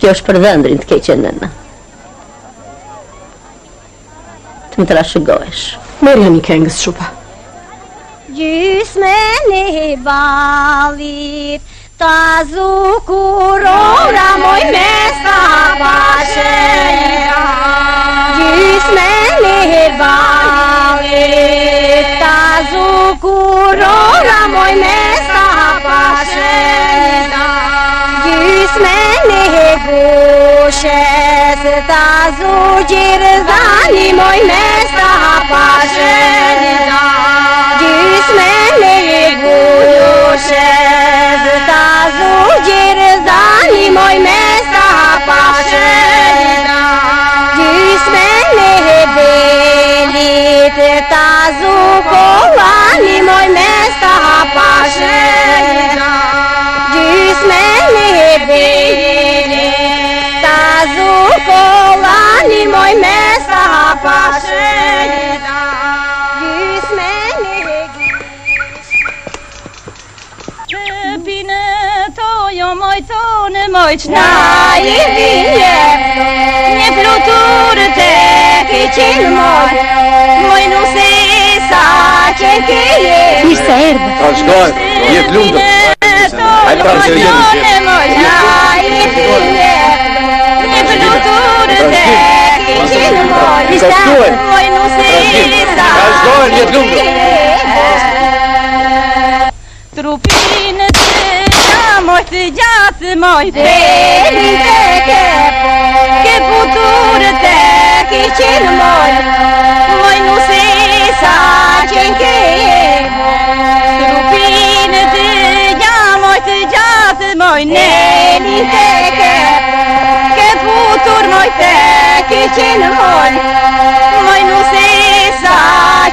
Kjo është për dhëndrin të keqen nëna. Të më trashëgohesh. Merja një këngës shupa. Gjysmen e balit, ta zukurora moj me sa bashkëja. Gjysmen e balit, ta zukurora moj me sa bashkëja. Gjysmen e gushes, ta zugjirzani moj me sa bashkëja. Gjysmen e gushes, ta zugjirzani moj me sa bashkëja. Gjysmen e belit, ta zukovani moj me sa bashkëja. Gjysmen e belit, ta zukovani moj me sa bashkëja. Gjysmen e Bine tojo moj tonë moj qna I vinje Një flutur të keqin moj nuse sa qen keje Mirë se erdhe. Ta shkoj, jetë lundë. Hajde pra se jetë. moj qna I vinje Një flutur të keqin moj nuse sa Ta shkoj, jetë lundë. Trupin të moj të gjatë moj Velin të ke putur të keqin moj nuse sa qen keje Trupin të gjatë moj Nelin të ke putur moj të keqin moj nuse sa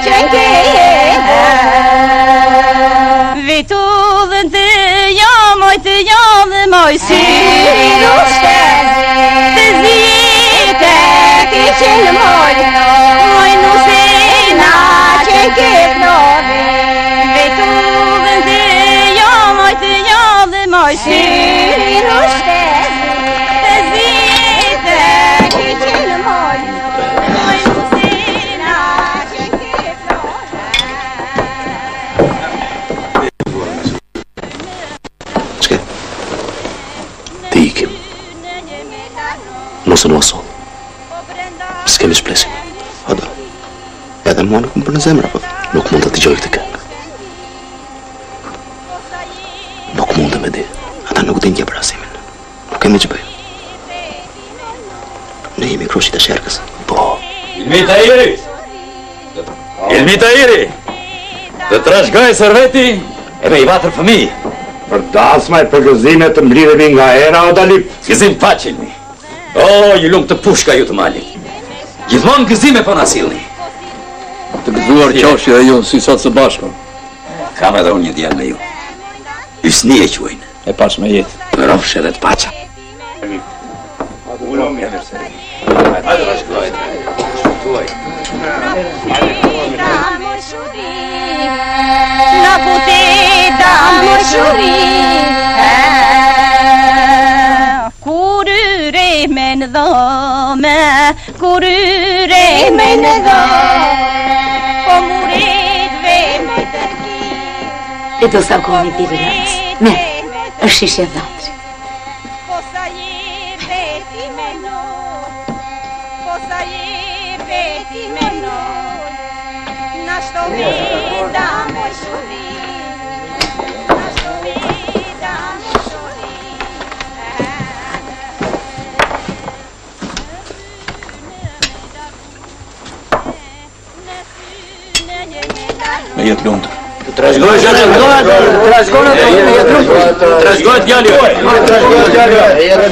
qen keje Vitullën të jallë moj syri rushtes Të zite keqen moj nusena qen ke plove Vitullën të jallë moj syri rushtes Të zite keqen moj nusena qen ke plove Mos në asol. S'kemi shplesim. Hada. Edhe mua nuk më për në zemra, po nuk mund të t'igjoj këtë këngë. Nuk mund të me di. Ata nuk din kje për asimin. Nuk kemi që bëjmë. Ne jemi krushit e sherkës. Po. Ilmita Iri! Ilmita Iri! Të trashgaj sërveti e me I vatër fëmi. Për dasma e për gëzimet të mblidhemi nga era o dalip. Gëzim faqilni. O, ju lumë të pushka ju të mali. Gjithmonë gëzime po nasilni. Të gëzuar qoshi dhe ju si sot së bashku. Kam edhe unë një djallë me ju. Ysni e quajnë. E pash me jetë. Në rofsh edhe të pacha. Hajde bashkojt. Na puteta moshuri Kurure me në dhome Kurure me në dhome Po muretve me tërki E do sa koni diri nës. Me, është shishje dhatri. Po sa je beti me not Po sa je beti me not Na shto vida moshuri Na shto vida moshuri Me jetë lundë. Të trashgoj shërë. Trashgoj djallë. Trashgoj djallë. Jetë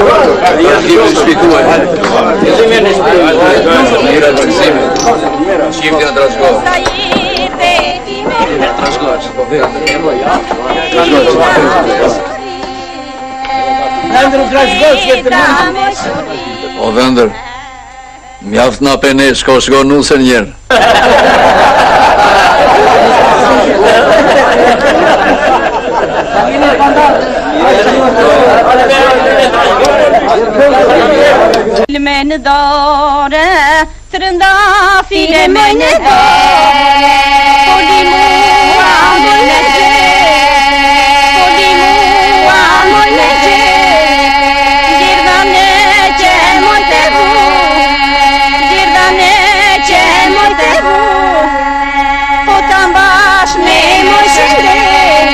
shpikuaj. Shifti në trashgoj. O vendër, mjaft na pene shko shko nusën njerë. me në dore, trëndafile me në dore, poli mua më në gjë, poli mua më në gjë, girdane që më të vu, girdane që më të vu, po të mbash me më shëndet,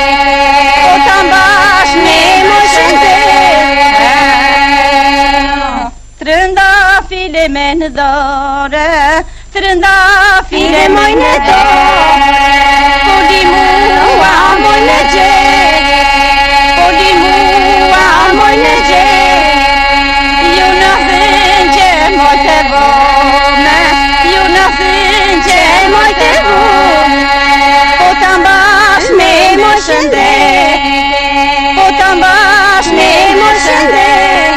po të mbash me më shëndet, trëndafile me në dore, trëndafile me në dore, poli mua më në gjë, poli mua më në gjë, ju në thënë që më të vome, ju në thënë që më të vome, po të mbash me më shëndet, po të mbash me më shëndet,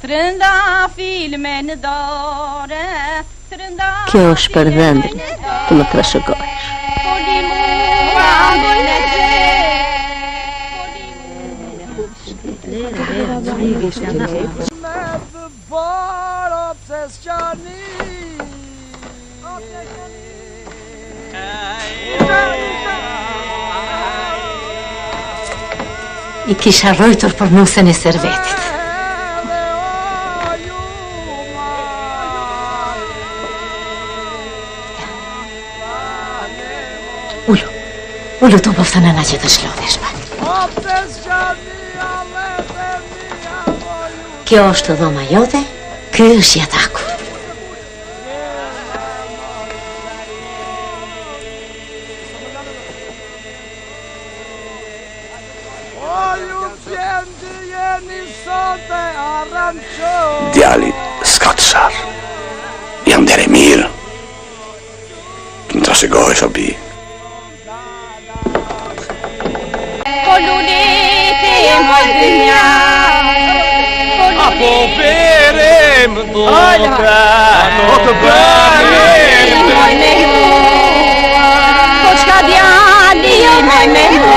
trëndafil me në dore, trëndafil Kjo është për vendin të më trashëgojsh. poli mua më në gjë, I kisha rojtur për nusën e servetit. Ullu të poftë nëna që të shlodhesh pak. Kjo është dhoma jote, ky është jataku. Djali s'ka të sharë. Jam dere mirë. Të më trashëgojsh o bi. po lulete e moj dënja, Apo berem doka, apo berem moj me hu, po qka djali jo moj me hu,